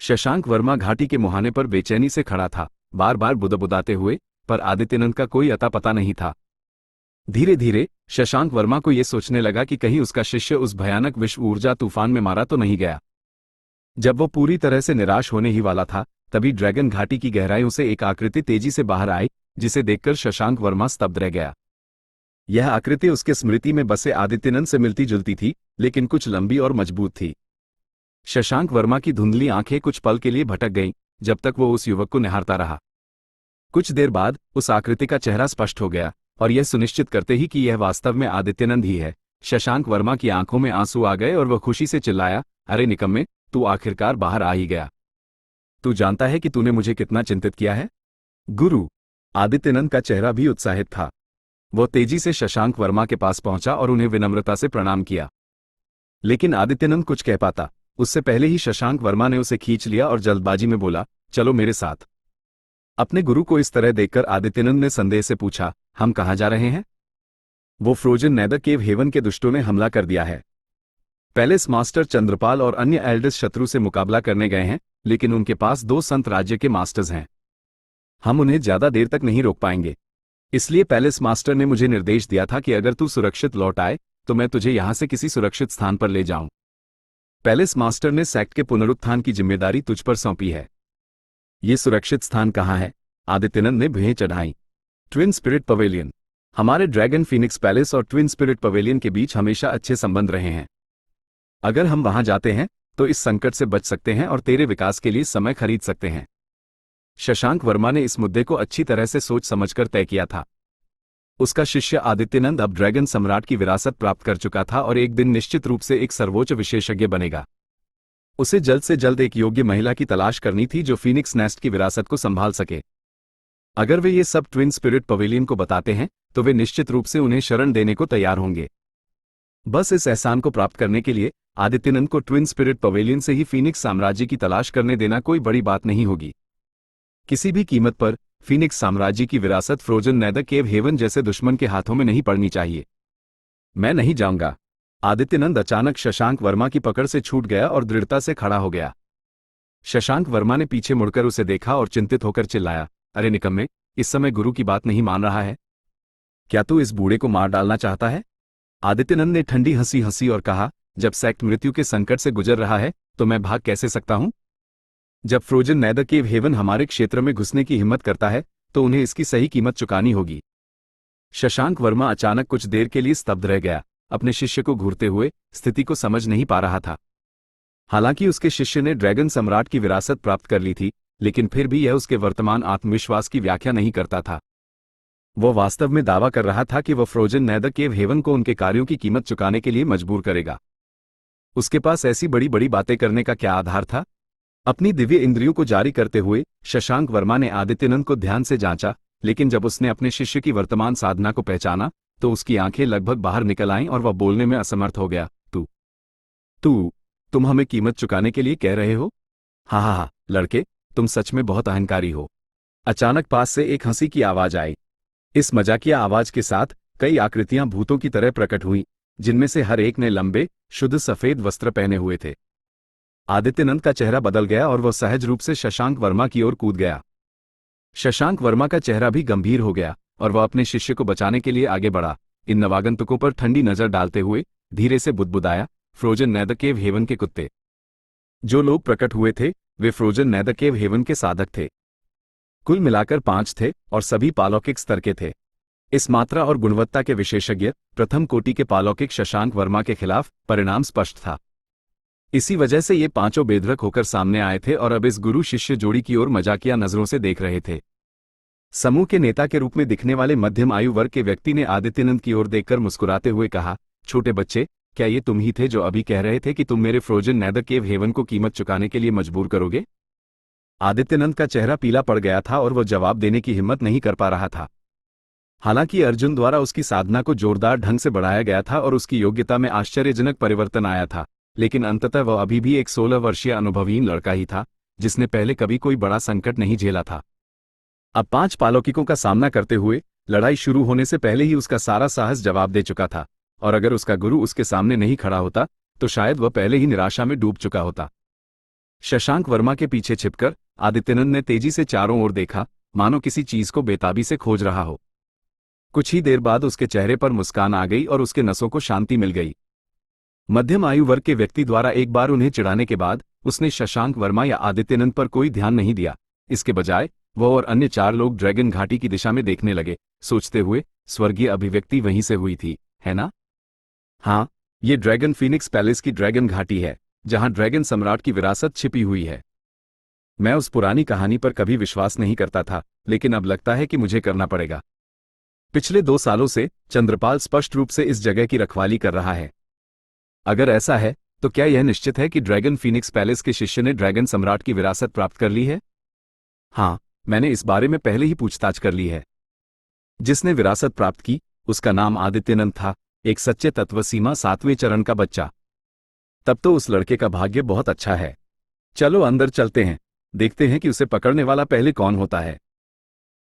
शशांक वर्मा घाटी के मुहाने पर बेचैनी से खड़ा था, बार बार बुदबुदाते हुए, पर आदित्यनंद का कोई अता पता नहीं था। धीरे धीरे शशांक वर्मा को यह सोचने लगा कि कहीं उसका शिष्य उस भयानक विश्व ऊर्जा तूफान में मारा तो नहीं गया। जब वो पूरी तरह से निराश होने ही वाला था, तभी ड्रैगन घाटी की गहराइयों से एक आकृति तेजी से बाहर आई, जिसे देखकर शशांक वर्मा स्तब्ध रह गया। यह आकृति उसके स्मृति में बसे आदित्यनंद से मिलती जुलती थी, लेकिन कुछ लंबी और मजबूत थी। शशांक वर्मा की धुंधली आंखें कुछ पल के लिए भटक गईं, जब तक वो उस युवक को निहारता रहा। कुछ देर बाद उस आकृति का चेहरा स्पष्ट हो गया, और यह सुनिश्चित करते ही कि यह वास्तव में आदित्यनंद ही है, शशांक वर्मा की आंखों में आंसू आ गए और वह खुशी से चिल्लाया, अरे निकम्मे, तू आखिरकार बाहर आ ही गया। तू जानता है कि तूने मुझे कितना चिंतित किया है? गुरु। आदित्यनंद का चेहरा भी उत्साहित था। वह तेजी से शशांक वर्मा के पास पहुंचा और उन्हें विनम्रता से प्रणाम किया। लेकिन आदित्यनंद कुछ कह पाता, उससे पहले ही शशांक वर्मा ने उसे खींच लिया और जल्दबाजी में बोला, चलो मेरे साथ। अपने गुरु को इस तरह देखकर आदित्यनंद ने संदेह से पूछा, हम कहाँ जा रहे हैं? वो फ्रोजन नेदर केव हेवन के दुष्टों ने हमला कर दिया है। पैलेस मास्टर चंद्रपाल और अन्य एल्डर्स शत्रु से मुकाबला करने गए हैं, लेकिन उनके पास 2 संत राज्य के मास्टर्स हैं। हम उन्हें ज्यादा देर तक नहीं रोक पाएंगे। इसलिए पैलेस मास्टर ने मुझे निर्देश दिया था कि अगर तू सुरक्षित लौट आए तो मैं तुझे यहां से किसी सुरक्षित स्थान पर ले जाऊं। पैलेस मास्टर ने सेक्ट के पुनरुत्थान की जिम्मेदारी तुझ पर सौंपी है। ये सुरक्षित स्थान कहाँ है? आदित्यनंद ने भुएं चढ़ाई। Twin spirit pavilion. हमारे ड्रैगन फीनिक्स पैलेस और ट्विन स्पिरिट पवेलियन के बीच हमेशा अच्छे संबंध रहे हैं। अगर हम वहां जाते हैं तो इस संकट से बच सकते हैं और तेरे विकास के लिए समय खरीद सकते हैं। शशांक वर्मा ने इस मुद्दे को अच्छी तरह से सोच समझकर तय किया था। उसका शिष्य आदित्यनंद अब ड्रैगन सम्राट की विरासत प्राप्त कर चुका था और एक दिन निश्चित रूप से एक सर्वोच्च विशेषज्ञ बनेगा। उसे जल्द से जल्द एक योग्य महिला की तलाश करनी थी जो फीनिक्स नेस्ट की विरासत को संभाल सके। अगर वे ये सब ट्विन स्पिरिट पवेलियन को बताते हैं तो वे निश्चित रूप से उन्हें शरण देने को तैयार होंगे। बस इस एहसान को प्राप्त करने के लिए आदित्यनंद को ट्विन स्पिरिट पवेलियन से ही फीनिक्स साम्राज्य की तलाश करने देना कोई बड़ी बात नहीं होगी। किसी भी कीमत पर फीनिक्स साम्राज्य की विरासत फ्रोजन नेदर केव हेवन जैसे दुश्मन के हाथों में नहीं पड़नी चाहिए। मैं नहीं जाऊंगा। आदित्यनंद अचानक शशांक वर्मा की पकड़ से छूट गया और दृढ़ता से खड़ा हो गया। शशांक वर्मा ने पीछे मुड़कर उसे देखा और चिंतित होकर चिल्लाया, अरे निकम्मे, इस समय गुरु की बात नहीं मान रहा है? क्या तू इस बूढ़े को मार डालना चाहता है? आदित्यनंद ने ठंडी हंसी हंसी और कहा, जब सेक्ट मृत्यु के संकट से गुजर रहा है तो मैं भाग कैसे सकता हूं? जब फ्रोजन नेदर केव हेवन हमारे क्षेत्र में घुसने की हिम्मत करता है तो उन्हें इसकी सही कीमत चुकानी होगी। शशांक वर्मा अचानक कुछ देर के लिए स्तब्ध रह गया, अपने शिष्य को घूरते हुए, स्थिति को समझ नहीं पा रहा था। हालांकि उसके शिष्य ने ड्रैगन सम्राट की विरासत प्राप्त कर ली थी, लेकिन फिर भी यह उसके वर्तमान आत्मविश्वास की व्याख्या नहीं करता था। वह वास्तव में दावा कर रहा था कि वह फ्रोजन नेदर केव हेवन को उनके कार्यों की कीमत चुकाने के लिए मजबूर करेगा। उसके पास ऐसी बड़ी बड़ी बातें करने का क्या आधार था? अपनी दिव्य इंद्रियों को जारी करते हुए शशांक वर्मा ने आदित्यनंद को ध्यान से जांचा, लेकिन जब उसने अपने शिष्य की वर्तमान साधना को पहचाना तो उसकी आंखें लगभग बाहर निकल आईं और वह बोलने में असमर्थ हो गया। तुम हमें कीमत चुकाने के लिए कह रहे हो? हाँ, लड़के, तुम सच में बहुत अहंकारी हो। अचानक पास से एक हंसी की आवाज आई। इस मजाकिया आवाज के साथ कई आकृतियां भूतों की तरह प्रकट हुईं, जिनमें से हर एक ने लंबे, शुद्ध सफेद वस्त्र पहने हुए थे। आदित्यनंद का चेहरा बदल गया और वह सहज रूप से शशांक वर्मा की ओर कूद गया। शशांक वर्मा का चेहरा भी गंभीर हो गया और वह अपने शिष्य को बचाने के लिए आगे बढ़ा। इन नवागंतुकों पर ठंडी नजर डालते हुए धीरे से बुदबुदाया, फ्रोजन नेदर केव हेवन के कुत्ते। जो लोग प्रकट हुए थे वे फ्रोजन नेदर केव हेवन के साधक थे। कुल मिलाकर 5 थे और सभी पालौकिक स्तर के थे। इस मात्रा और गुणवत्ता के विशेषज्ञ प्रथम कोटि के पालौकिक शशांक वर्मा के खिलाफ परिणाम स्पष्ट था। इसी वजह से ये पांचों बेधड़क होकर सामने आए थे और अब इस गुरु शिष्य जोड़ी की ओर मजाकिया नजरों से देख रहे थे। समूह के नेता के रूप में दिखने वाले मध्यम आयु वर्ग के व्यक्ति ने आदित्यनंद की ओर देखकर मुस्कुराते हुए कहा, छोटे बच्चे, क्या ये तुम ही थे जो अभी कह रहे थे कि तुम मेरे फ्रोजन नेदर केव हेवन को कीमत चुकाने के लिए मजबूर करोगे? आदित्यनंद का चेहरा पीला पड़ गया था और वह जवाब देने की हिम्मत नहीं कर पा रहा था। हालांकि अर्जुन द्वारा उसकी साधना को जोरदार ढंग से बढ़ाया गया था और उसकी योग्यता में आश्चर्यजनक परिवर्तन आया था, लेकिन अंततः वह अभी भी एक 16 वर्षीय अनुभवहीन लड़का ही था, जिसने पहले कभी कोई बड़ा संकट नहीं झेला था। अब 5 पालौकिकों का सामना करते हुए लड़ाई शुरू होने से पहले ही उसका सारा साहस जवाब दे चुका था, और अगर उसका गुरु उसके सामने नहीं खड़ा होता तो शायद वह पहले ही निराशा में डूब चुका होता। शशांक वर्मा के पीछे छिपकर आदित्यनंद ने तेजी से चारों ओर देखा, मानो किसी चीज को बेताबी से खोज रहा हो। कुछ ही देर बाद उसके चेहरे पर मुस्कान आ गई और उसके नसों को शांति मिल गई। मध्यम आयु वर्ग के व्यक्ति द्वारा एक बार उन्हें चिढ़ाने के बाद उसने शशांक वर्मा या आदित्यनंद पर कोई ध्यान नहीं दिया। इसके बजाय वह और अन्य 4 लोग ड्रैगन घाटी की दिशा में देखने लगे, सोचते हुए स्वर्गीय अभिव्यक्ति वहीं से हुई थी, है ना? हाँ, ये ड्रैगन फीनिक्स पैलेस की ड्रैगन घाटी है, जहां ड्रैगन सम्राट की विरासत छिपी हुई है। मैं उस पुरानी कहानी पर कभी विश्वास नहीं करता था, लेकिन अब लगता है कि मुझे करना पड़ेगा। पिछले 2 सालों से चंद्रपाल स्पष्ट रूप से इस जगह की रखवाली कर रहा है। अगर ऐसा है, तो क्या यह निश्चित है कि ड्रैगन फीनिक्स पैलेस के शिष्य ने ड्रैगन सम्राट की विरासत प्राप्त कर ली है? हाँ, मैंने इस बारे में पहले ही पूछताछ कर ली है। जिसने विरासत प्राप्त की, उसका नाम आदित्यनंद था, एक सच्चे तत्वसीमा 7वें चरण का बच्चा। तब तो उस लड़के का भाग्य बहुत अच्छा है। चलो अंदर चलते हैं, देखते हैं कि उसे पकड़ने वाला पहले कौन होता है।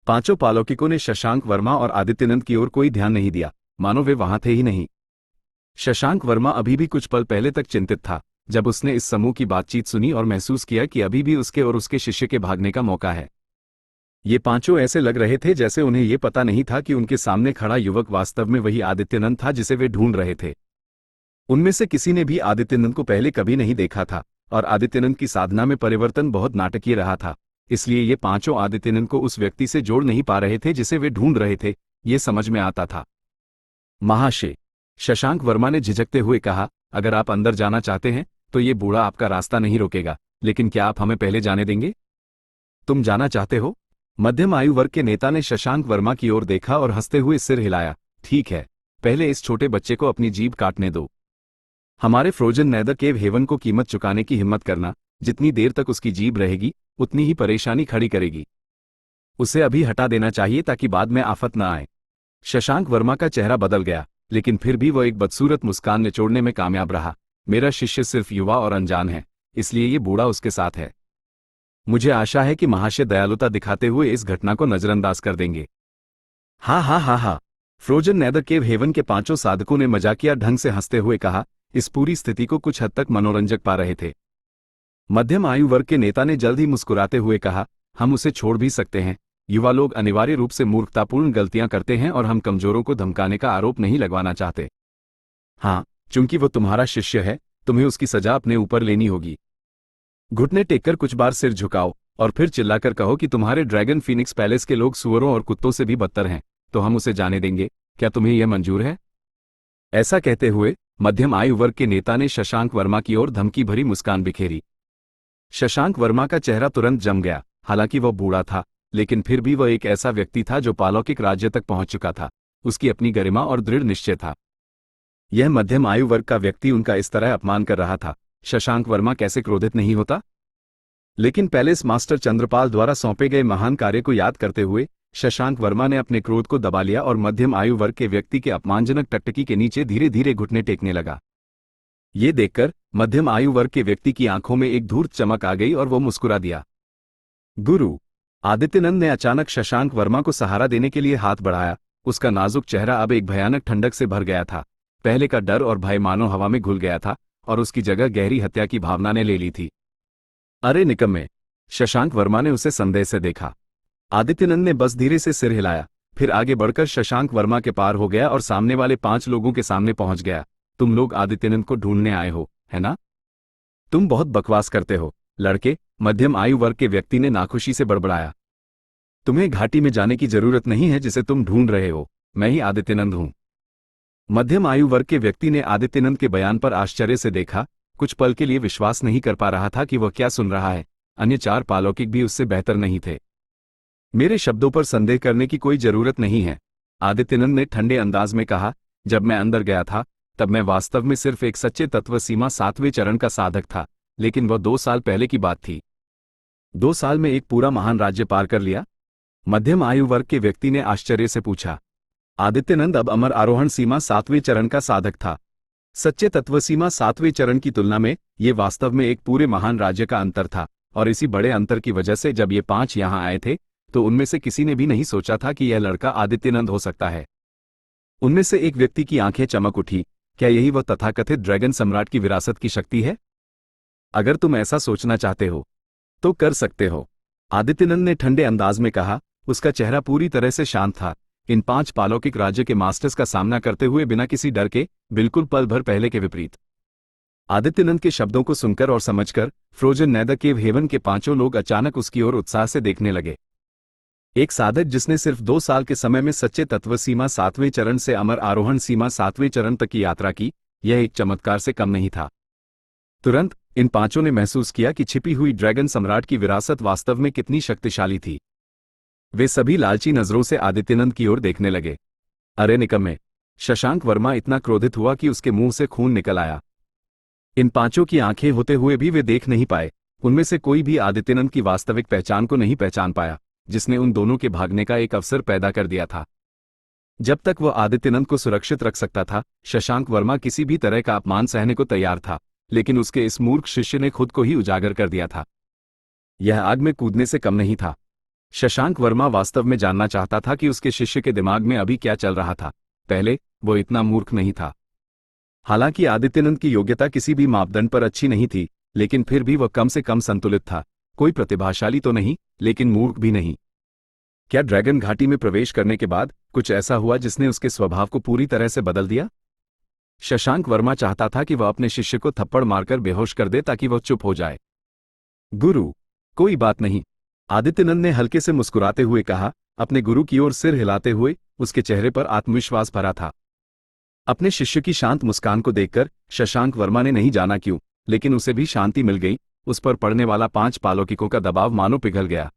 5 पालौकिकों ने शशांक वर्मा और आदित्यनंद की ओर कोई ध्यान नहीं दिया, मानो वे वहां थे ही नहीं। शशांक वर्मा अभी भी कुछ पल पहले तक चिंतित था, जब उसने इस समूह की बातचीत सुनी और महसूस किया कि अभी भी उसके और उसके शिष्य के भागने का मौका है। ये 5 ऐसे लग रहे थे जैसे उन्हें ये पता नहीं था कि उनके सामने खड़ा युवक वास्तव में वही आदित्यनंद था जिसे वे ढूंढ रहे थे। उनमें से किसी ने भी आदित्यनंद को पहले कभी नहीं देखा था, और आदित्यनंद की साधना में परिवर्तन बहुत नाटकीय रहा था, इसलिए ये 5 आदित्यनंद को उस व्यक्ति से जोड़ नहीं पा रहे थे जिसे वे ढूंढ रहे थे, ये समझ में आता था। महाशय, शशांक वर्मा ने झिझकते हुए कहा, अगर आप अंदर जाना चाहते हैं तो ये बूढ़ा आपका रास्ता नहीं रोकेगा, लेकिन क्या आप हमें पहले जाने देंगे? तुम जाना चाहते हो? मध्यम आयु वर्ग के नेता ने शशांक वर्मा की ओर देखा और हंसते हुए सिर हिलाया। ठीक है, पहले इस छोटे बच्चे को अपनी जीभ काटने दो। हमारे फ्रोजन नेदर केव हेवन को कीमत चुकाने की हिम्मत करना, जितनी देर तक उसकी जीभ रहेगी उतनी ही परेशानी खड़ी करेगी। उसे अभी हटा देना चाहिए ताकि बाद में आफत न आए। शशांक वर्मा का चेहरा बदल गया, लेकिन फिर भी वह एक बदसूरत मुस्कान निचोड़ने में कामयाब रहा। मेरा शिष्य सिर्फ युवा और अनजान है, इसलिए ये बूढ़ा उसके साथ है। मुझे आशा है कि महाशय दयालुता दिखाते हुए इस घटना को नजरअंदाज कर देंगे। हाँ हाँ हाँ हाँ, फ्रोजन नेदर केव हेवन के 5 साधकों ने मजाकिया ढंग से हंसते हुए कहा, इस पूरी स्थिति को कुछ हद तक मनोरंजक पा रहे थे। मध्यम आयु वर्ग के नेता ने जल्द ही मुस्कुराते हुए कहा, हम उसे छोड़ भी सकते हैं। युवा लोग अनिवार्य रूप से मूर्खतापूर्ण गलतियां करते हैं और हम कमजोरों को धमकाने का आरोप नहीं लगवाना चाहते। हाँ, चूंकि वो तुम्हारा शिष्य है, तुम्हें उसकी सजा अपने ऊपर लेनी होगी। घुटने टेककर कुछ बार सिर झुकाओ और फिर चिल्लाकर कहो कि तुम्हारे ड्रैगन फीनिक्स पैलेस के लोग सुअरों और कुत्तों से भी बदतर हैं, तो हम उसे जाने देंगे। क्या तुम्हें यह मंजूर है? ऐसा कहते हुए मध्यम आयु वर्ग के नेता ने शशांक वर्मा की ओर धमकी भरी मुस्कान बिखेरी। शशांक वर्मा का चेहरा तुरंत जम गया। हालांकि वह बूढ़ा था, लेकिन फिर भी वह एक ऐसा व्यक्ति था जो पालौकिक राज्य तक पहुंच चुका था। उसकी अपनी गरिमा और दृढ़ निश्चय था। यह मध्यम आयु वर्ग का व्यक्ति उनका इस तरह अपमान कर रहा था। शशांक वर्मा कैसे क्रोधित नहीं होता? लेकिन पैलेस मास्टर चंद्रपाल द्वारा सौंपे गए महान कार्य को याद करते हुए शशांक वर्मा ने अपने क्रोध को दबा लिया और मध्यम आयु वर्ग के व्यक्ति के अपमानजनक टकटकी के नीचे धीरे धीरे घुटने टेकने लगा। ये देखकर मध्यम आयु वर्ग के व्यक्ति की आंखों में एक धूर्त चमक आ गई और वो मुस्कुरा दिया। गुरु, आदित्यनंद ने अचानक शशांक वर्मा को सहारा देने के लिए हाथ बढ़ाया। उसका नाजुक चेहरा अब एक भयानक ठंडक से भर गया था। पहले का डर और भय मानो हवा में घुल गया था और उसकी जगह गहरी हत्या की भावना ने ले ली थी। अरे निकम्मे! शशांक वर्मा ने उसे संदेह से देखा। आदित्यनंद ने बस धीरे से सिर हिलाया, फिर आगे बढ़कर शशांक वर्मा के पार हो गया और सामने वाले 5 लोगों के सामने पहुंच गया। तुम लोग आदित्यनंद को ढूंढने आए हो, है ना? तुम बहुत बकवास करते हो, लड़के, मध्यम आयु वर्ग के व्यक्ति ने नाखुशी से बड़बड़ाया। तुम्हें घाटी में जाने की जरूरत नहीं है जिसे तुम ढूंढ रहे हो। मैं ही आदित्यनंद हूं। मध्यम आयु वर्ग के व्यक्ति ने आदित्यनंद के बयान पर आश्चर्य से देखा। कुछ पल के लिए विश्वास नहीं कर पा रहा था कि वह क्या सुन रहा है। अन्य 4 पालौकिक भी उससे बेहतर नहीं थे। मेरे शब्दों पर संदेह करने की कोई जरूरत नहीं है, आदित्यनंद ने ठंडे अंदाज में कहा। जब मैं अंदर गया था तब मैं वास्तव में सिर्फ एक सच्चे तत्वसीमा 7वें चरण का साधक था, लेकिन वह 2 साल पहले की बात थी। 2 साल में एक पूरा महान राज्य पार कर लिया? मध्यम आयु वर्ग के व्यक्ति ने आश्चर्य से पूछा। आदित्यनंद अब अमर आरोहण सीमा 7वें चरण का साधक था। सच्चे तत्वसीमा 7वें चरण की तुलना में ये वास्तव में एक पूरे महान राज्य का अंतर था, और इसी बड़े अंतर की वजह से जब ये 5 यहां आए थे तो उनमें से किसी ने भी नहीं सोचा था कि यह लड़का आदित्यनंद हो सकता है। उनमें से एक व्यक्ति की आंखें चमक उठी। क्या यही वह तथाकथित ड्रैगन सम्राट की विरासत की शक्ति है? अगर तुम ऐसा सोचना चाहते हो तो कर सकते हो, आदित्यनंद ने ठंडे अंदाज में कहा। उसका चेहरा पूरी तरह से शांत था, इन 5 पालौकिक राज्य के मास्टर्स का सामना करते हुए बिना किसी डर के, बिल्कुल पल भर पहले के विपरीत। आदित्यनंद के शब्दों को सुनकर और समझकर फ्रोजन नेदर केव हेवन के 5 लोग अचानक उसकी ओर उत्साह से देखने लगे। एक साधक जिसने सिर्फ 2 साल के समय में सच्चे तत्व सीमा 7वें चरण से अमर आरोहण सीमा 7वें चरण तक की यात्रा की, यह एक चमत्कार से कम नहीं था। तुरंत इन 5 ने महसूस किया कि छिपी हुई ड्रैगन सम्राट की विरासत वास्तव में कितनी शक्तिशाली थी। वे सभी लालची नजरों से आदित्यनंद की ओर देखने लगे। अरे निकम्मे! शशांक वर्मा इतना क्रोधित हुआ कि उसके मुंह से खून निकल आया। इन 5 की आंखें होते हुए भी वे देख नहीं पाए। उनमें से कोई भी आदित्यनंद की वास्तविक पहचान को नहीं पहचान पाया, जिसने उन दोनों के भागने का एक अवसर पैदा कर दिया था। जब तक वह आदित्यनंद को सुरक्षित रख सकता था, शशांक वर्मा किसी भी तरह का अपमान सहने को तैयार था, लेकिन उसके इस मूर्ख शिष्य ने खुद को ही उजागर कर दिया था। यह आग में कूदने से कम नहीं था। शशांक वर्मा वास्तव में जानना चाहता था कि उसके शिष्य के दिमाग में अभी क्या चल रहा था। पहले वो इतना मूर्ख नहीं था। हालांकि आदित्यनंद की योग्यता किसी भी मापदंड पर अच्छी नहीं थी, लेकिन फिर भी वह कम से कम संतुलित था। कोई प्रतिभाशाली तो नहीं, लेकिन मूर्ख भी नहीं। क्या ड्रैगन घाटी में प्रवेश करने के बाद कुछ ऐसा हुआ जिसने उसके स्वभाव को पूरी तरह से बदल दिया? शशांक वर्मा चाहता था कि वह अपने शिष्य को थप्पड़ मारकर बेहोश कर दे ताकि वह चुप हो जाए। गुरु, कोई बात नहीं, आदित्यनंद ने हल्के से मुस्कुराते हुए कहा, अपने गुरु की ओर सिर हिलाते हुए। उसके चेहरे पर आत्मविश्वास भरा था। अपने शिष्य की शांत मुस्कान को देखकर शशांक वर्मा ने नहीं जाना क्यों, लेकिन उसे भी शांति मिल गई। उस पर पड़ने वाला 5 पालौकिकों का दबाव मानो पिघल गया।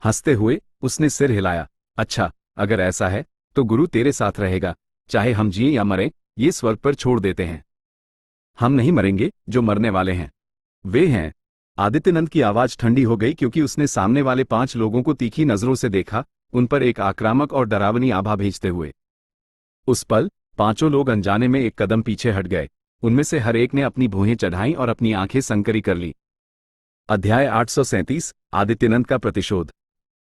हंसते हुए उसने सिर हिलाया। अच्छा, अगर ऐसा है तो गुरु तेरे साथ रहेगा, चाहे हम जिए या मरें, ये स्वर्ग पर छोड़ देते हैं। हम नहीं मरेंगे, जो मरने वाले हैं वे हैं। आदित्यनंद की आवाज ठंडी हो गई क्योंकि उसने सामने वाले 5 लोगों को तीखी नजरों से देखा, उन पर एक आक्रामक और डरावनी आभा भेजते हुए। उस पल 5 लोग अनजाने में एक कदम पीछे हट गए। उनमें से हर एक ने अपनी भुहें चढ़ाईं और अपनी आंखें संकरी कर ली। अध्याय 837 आदित्यनंद का प्रतिशोध।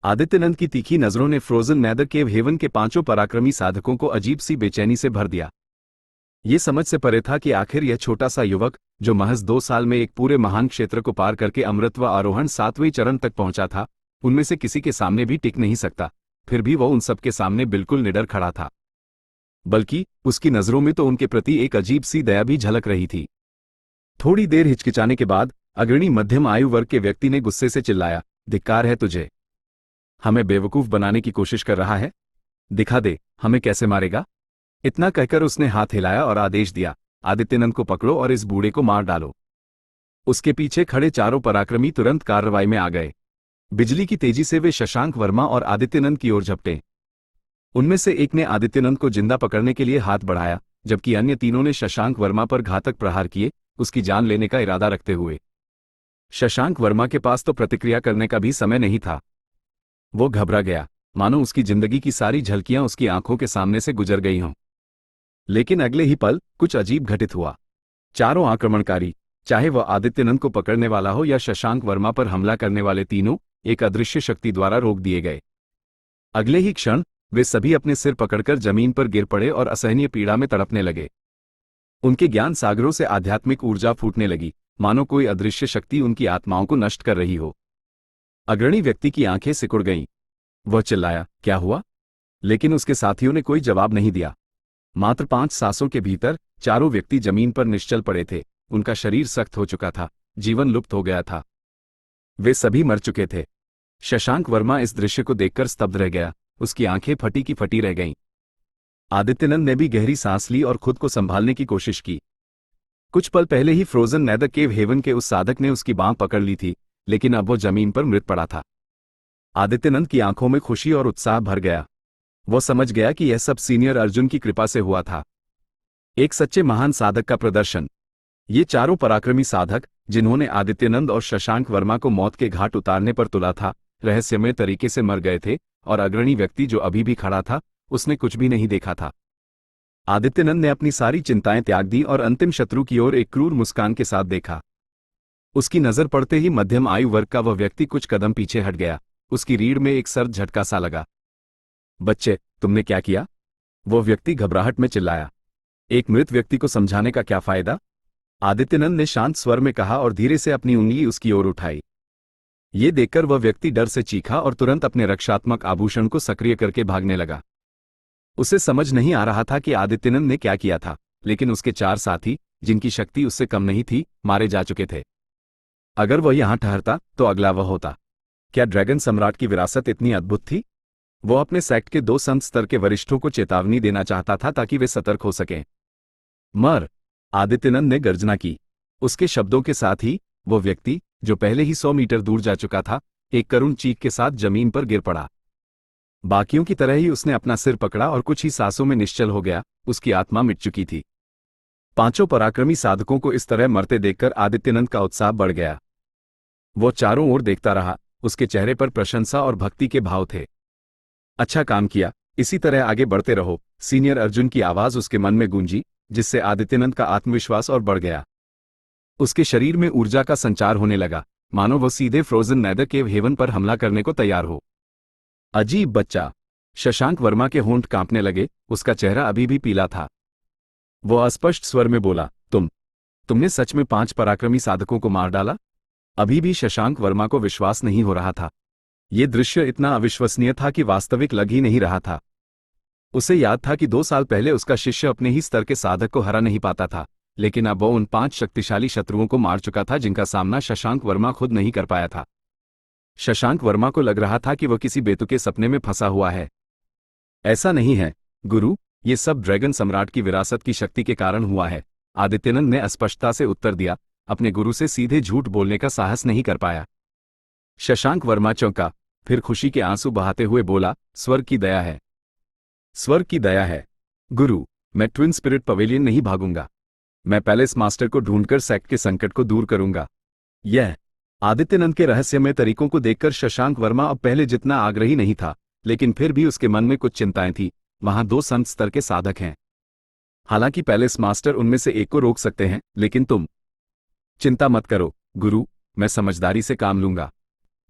आदित्यनंद की तीखी नजरों ने फ्रोजन नेदर केव हेवन के 5 पराक्रमी साधकों को अजीब सी बेचैनी से भर दिया। ये समझ से परे था कि आखिर यह छोटा सा युवक, जो महज 2 साल में एक पूरे महान क्षेत्र को पार करके अमृतत्व आरोहण 7वें चरण तक पहुंचा था, उनमें से किसी के सामने भी टिक नहीं सकता। फिर भी वह उन सबके सामने बिल्कुल निडर खड़ा था। बल्कि उसकी नजरों में तो उनके प्रति एक अजीब सी दया भी झलक रही थी। थोड़ी देर हिचकिचाने के बाद अग्रणी मध्यम आयु वर्ग के व्यक्ति ने गुस्से से चिल्लाया, धिक्कार है तुझे! हमें बेवकूफ बनाने की कोशिश कर रहा है? दिखा दे, हमें कैसे मारेगा? इतना कहकर उसने हाथ हिलाया और आदेश दिया, आदित्यनंद को पकड़ो और इस बूढ़े को मार डालो। उसके पीछे खड़े 4 पराक्रमी तुरंत कार्रवाई में आ गए। बिजली की तेजी से वे शशांक वर्मा और आदित्यनंद की ओर झपटे। उनमें से एक ने आदित्यनंद को जिंदा पकड़ने के लिए हाथ बढ़ाया, जबकि अन्य तीनों ने शशांक वर्मा पर घातक प्रहार किए, उसकी जान लेने का इरादा रखते हुए। शशांक वर्मा के पास तो प्रतिक्रिया करने का भी समय नहीं था। वो घबरा गया, मानो उसकी जिंदगी की सारी झलकियां उसकी आंखों के सामने से गुजर गई हों। लेकिन अगले ही पल कुछ अजीब घटित हुआ। 4 आक्रमणकारी, चाहे वह आदित्यनंद को पकड़ने वाला हो या शशांक वर्मा पर हमला करने वाले तीनों, एक अदृश्य शक्ति द्वारा रोक दिए गए। अगले ही क्षण वे सभी अपने सिर पकड़कर जमीन पर गिर पड़े और असहनीय पीड़ा में तड़पने लगे। उनके ज्ञान सागरों से आध्यात्मिक ऊर्जा फूटने लगी, मानो कोई अदृश्य शक्ति उनकी आत्माओं को नष्ट कर रही हो। अग्रणी व्यक्ति की आंखें सिकुड़ गईं। वह चिल्लाया, क्या हुआ? लेकिन उसके साथियों ने कोई जवाब नहीं दिया। मात्र 5 सांसों के भीतर 4 व्यक्ति जमीन पर निश्चल पड़े थे। उनका शरीर सख्त हो चुका था, जीवन लुप्त हो गया था। वे सभी मर चुके थे। शशांक वर्मा इस दृश्य को देखकर स्तब्ध रह गया, उसकी आंखें फटी की फटी रह गईं। आदित्यनंद ने भी गहरी सांस ली और खुद को संभालने की कोशिश की। कुछ पल पहले ही फ्रोजन नेदर केव हेवन के उस साधक ने उसकी बांह पकड़ ली थी, लेकिन अब वो जमीन पर मृत पड़ा था। आदित्यनंद की आंखों में खुशी और उत्साह भर गया। वो समझ गया कि यह सब सीनियर अर्जुन की कृपा से हुआ था। एक सच्चे महान साधक का प्रदर्शन। ये 4 पराक्रमी साधक, जिन्होंने आदित्यनंद और शशांक वर्मा को मौत के घाट उतारने पर तुला था, रहस्यमय तरीके से मर गए थे, और अग्रणी व्यक्ति जो अभी भी खड़ा था, उसने कुछ भी नहीं देखा था। आदित्यनंद ने अपनी सारी चिंताएं त्याग दी और अंतिम शत्रु की ओर एक क्रूर मुस्कान के साथ देखा। उसकी नजर पड़ते ही मध्यम आयु वर्ग का वह व्यक्ति कुछ कदम पीछे हट गया। उसकी रीढ़ में एक सर्द झटका सा लगा। बच्चे, तुमने क्या किया? वो व्यक्ति घबराहट में चिल्लाया। एक मृत व्यक्ति को समझाने का क्या फायदा? आदित्यनंद ने शांत स्वर में कहा और धीरे से अपनी उंगली उसकी ओर उठाई। ये देखकर वह व्यक्ति डर से चीखा और तुरंत अपने रक्षात्मक आभूषण को सक्रिय करके भागने लगा। उसे समझ नहीं आ रहा था कि आदित्यनंद ने क्या किया था, लेकिन उसके 4 साथी, जिनकी शक्ति उससे कम नहीं थी, मारे जा चुके थे। अगर वह यहां ठहरता तो अगला वह होता। क्या ड्रैगन सम्राट की विरासत इतनी अद्भुत थी? वो अपने सेक्ट के 2 संत स्तर के वरिष्ठों को चेतावनी देना चाहता था ताकि वे सतर्क हो सकें। मर! आदित्यनंद ने गर्जना की। उसके शब्दों के साथ ही वो व्यक्ति, जो पहले ही 100 मीटर दूर जा चुका था, एक करुण चीख के साथ जमीन पर गिर पड़ा। बाकियों की तरह ही उसने अपना सिर पकड़ा और कुछ ही सांसों में निश्चल हो गया। उसकी आत्मा मिट चुकी थी। 5 पराक्रमी साधकों को इस तरह मरते देखकर आदित्यनंद का उत्साह बढ़ गया। वो चारों ओर देखता रहा। उसके चेहरे पर प्रशंसा और भक्ति के भाव थे। अच्छा काम किया, इसी तरह आगे बढ़ते रहो, सीनियर अर्जुन की आवाज उसके मन में गूंजी, जिससे आदित्यनंद का आत्मविश्वास और बढ़ गया। उसके शरीर में ऊर्जा का संचार होने लगा, मानो वो सीधे फ्रोजन नेदर केव हेवन पर हमला करने को तैयार हो। अजीब बच्चा! शशांक वर्मा के होंठ कांपने लगे। उसका चेहरा अभी भी पीला था। वो अस्पष्ट स्वर में बोला, तुमने सच में 5 पराक्रमी साधकों को मार डाला? अभी भी शशांक वर्मा को विश्वास नहीं हो रहा था। ये दृश्य इतना अविश्वसनीय था कि वास्तविक लग ही नहीं रहा था। उसे याद था कि 2 साल पहले उसका शिष्य अपने ही स्तर के साधक को हरा नहीं पाता था, लेकिन अब वो उन 5 शक्तिशाली शत्रुओं को मार चुका था जिनका सामना शशांक वर्मा खुद नहीं कर पाया था। शशांक वर्मा को लग रहा था कि वह किसी बेतुके सपने में फंसा हुआ है। ऐसा नहीं है गुरु, ये सब ड्रैगन सम्राट की विरासत की शक्ति के कारण हुआ है, आदित्यनंद ने स्पष्टता से उत्तर दिया। अपने गुरु से सीधे झूठ बोलने का साहस नहीं कर पाया। शशांक वर्मा चौंका, फिर खुशी के आंसू बहाते हुए बोला, स्वर्ग की दया है। स्वर्ग की दया है गुरु, मैं ट्विन स्पिरिट पवेलियन नहीं भागूंगा। मैं पैलेस मास्टर को ढूंढकर सेक्ट के संकट को दूर करूंगा। यह आदित्यनंद के रहस्यमय तरीकों को देखकर शशांक वर्मा अब पहले जितना आग्रही नहीं था, लेकिन फिर भी उसके मन में कुछ चिंताएं थी। वहां 2 संत स्तर के साधक हैं। हालांकि पैलेस मास्टर उनमें से एक को रोक सकते हैं, लेकिन तुम चिंता मत करो गुरु, मैं समझदारी से काम लूंगा।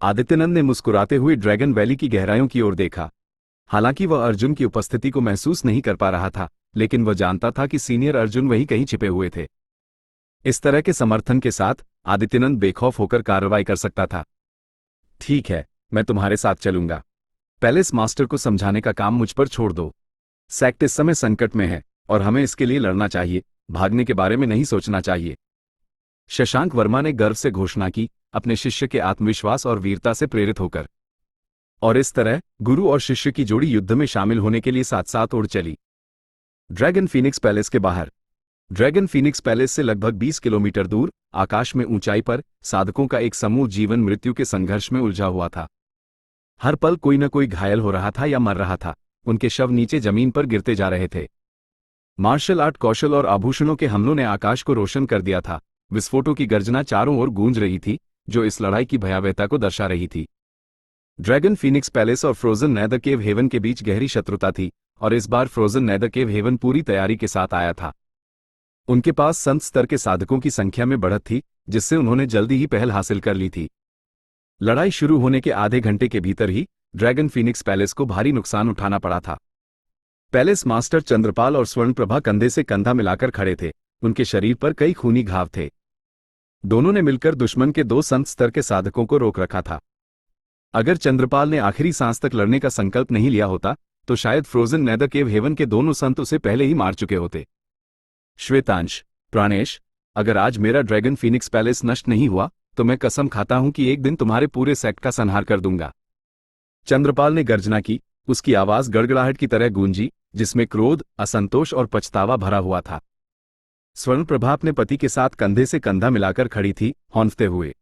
आदित्यनंद ने मुस्कुराते हुए ड्रैगन वैली की गहराइयों की ओर देखा। हालांकि वह अर्जुन की उपस्थिति को महसूस नहीं कर पा रहा था, लेकिन वह जानता था कि सीनियर अर्जुन वहीं कहीं छिपे हुए थे। इस तरह के समर्थन के साथ आदित्यनंद बेखौफ होकर कार्रवाई कर सकता था। ठीक है, मैं तुम्हारे साथ चलूंगा। पैलेस मास्टर को समझाने का काम मुझ पर छोड़ दो। सेक्ट इस समय संकट में है और हमें इसके लिए लड़ना चाहिए, भागने के बारे में नहीं सोचना चाहिए। शशांक वर्मा ने गर्व से घोषणा की, अपने शिष्य के आत्मविश्वास और वीरता से प्रेरित होकर। और इस तरह गुरु और शिष्य की जोड़ी युद्ध में शामिल होने के लिए साथ साथ उड़ चली। ड्रैगन फीनिक्स पैलेस के बाहर। ड्रैगन फीनिक्स पैलेस से लगभग 20 किलोमीटर दूर, आकाश में ऊंचाई पर, साधकों का एक समूह जीवन मृत्यु के संघर्ष में उलझा हुआ था। हर पल कोई न कोई घायल हो रहा था या मर रहा था। उनके शव नीचे जमीन पर गिरते जा रहे थे। मार्शल आर्ट कौशल और आभूषणों के हमलों ने आकाश को रोशन कर दिया था। विस्फोटों की गर्जना चारों ओर गूंज रही थी, जो इस लड़ाई की भयावहता को दर्शा रही थी। ड्रैगन फीनिक्स पैलेस और फ्रोजन नेदर केव हेवन के बीच गहरी शत्रुता थी, और इस बार फ्रोजन नेदर केव हेवन पूरी तैयारी के साथ आया था। उनके पास संत स्तर के साधकों की संख्या में बढ़त थी, जिससे उन्होंने जल्दी ही पहल हासिल कर ली थी। लड़ाई शुरू होने के आधे घंटे के भीतर ही ड्रैगन फीनिक्स पैलेस को भारी नुकसान उठाना पड़ा था। पैलेस मास्टर चंद्रपाल और स्वर्णप्रभा कंधे से कंधा मिलाकर खड़े थे। उनके शरीर पर कई खूनी घाव थे। दोनों ने मिलकर दुश्मन के 2 संत स्तर के साधकों को रोक रखा था। अगर चंद्रपाल ने आखिरी सांस तक लड़ने का संकल्प नहीं लिया होता, तो शायद फ्रोजन नेदर केव हेवन के दोनों संत उसे पहले ही मार चुके होते। श्वेतांश, प्राणेश, अगर आज मेरा ड्रैगन फीनिक्स पैलेस नष्ट नहीं हुआ, तो मैं कसम खाता हूं कि एक दिन तुम्हारे पूरे सेक्ट का संहार कर दूंगा। चंद्रपाल ने गर्जना की। उसकी आवाज गड़गड़ाहट की तरह गूंजी, जिसमें क्रोध, असंतोष और पछतावा भरा हुआ था। स्वर्णप्रभा अपने पति के साथ कंधे से कंधा मिलाकर खड़ी थी, हौंफते हुए।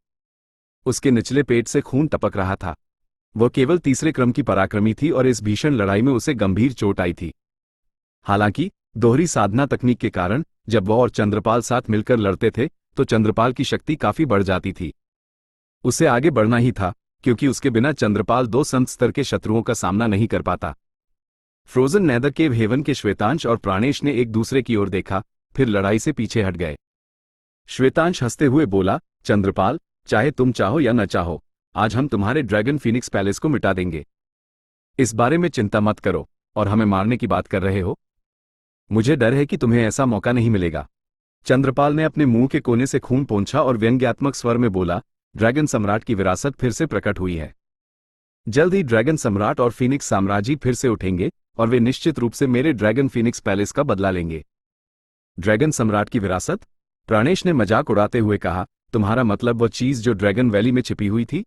उसके निचले पेट से खून टपक रहा था। वह केवल तीसरे क्रम की पराक्रमी थी और इस भीषण लड़ाई में उसे गंभीर चोट आई थी। हालांकि दोहरी साधना तकनीक के कारण जब वह और चंद्रपाल साथ मिलकर लड़ते थे, तो चंद्रपाल की शक्ति काफी बढ़ जाती थी। उसे आगे बढ़ना ही था, क्योंकि उसके बिना चंद्रपाल 2 संत स्तर के शत्रुओं का सामना नहीं कर पाता। फ्रोजन नेदर केव हेवन के श्वेतांश और प्राणेश ने एक दूसरे की ओर देखा, फिर लड़ाई से पीछे हट गए। श्वेतांश हंसते हुए बोला, चंद्रपाल, चाहे तुम चाहो या न चाहो, आज हम तुम्हारे ड्रैगन फीनिक्स पैलेस को मिटा देंगे। इस बारे में चिंता मत करो। और हमें मारने की बात कर रहे हो? मुझे डर है कि तुम्हें ऐसा मौका नहीं मिलेगा। चंद्रपाल ने अपने मुंह के कोने से खून पोंछा और व्यंग्यात्मक स्वर में बोला, ड्रैगन सम्राट की विरासत फिर से प्रकट हुई है। जल्द ही ड्रैगन सम्राट और फीनिक्स साम्राज्य फिर से उठेंगे और वे निश्चित रूप से मेरे ड्रैगन फीनिक्स पैलेस का बदला लेंगे। ड्रैगन सम्राट की विरासत? प्राणेश ने मजाक उड़ाते हुए कहा, तुम्हारा मतलब वो चीज जो ड्रैगन वैली में छिपी हुई थी?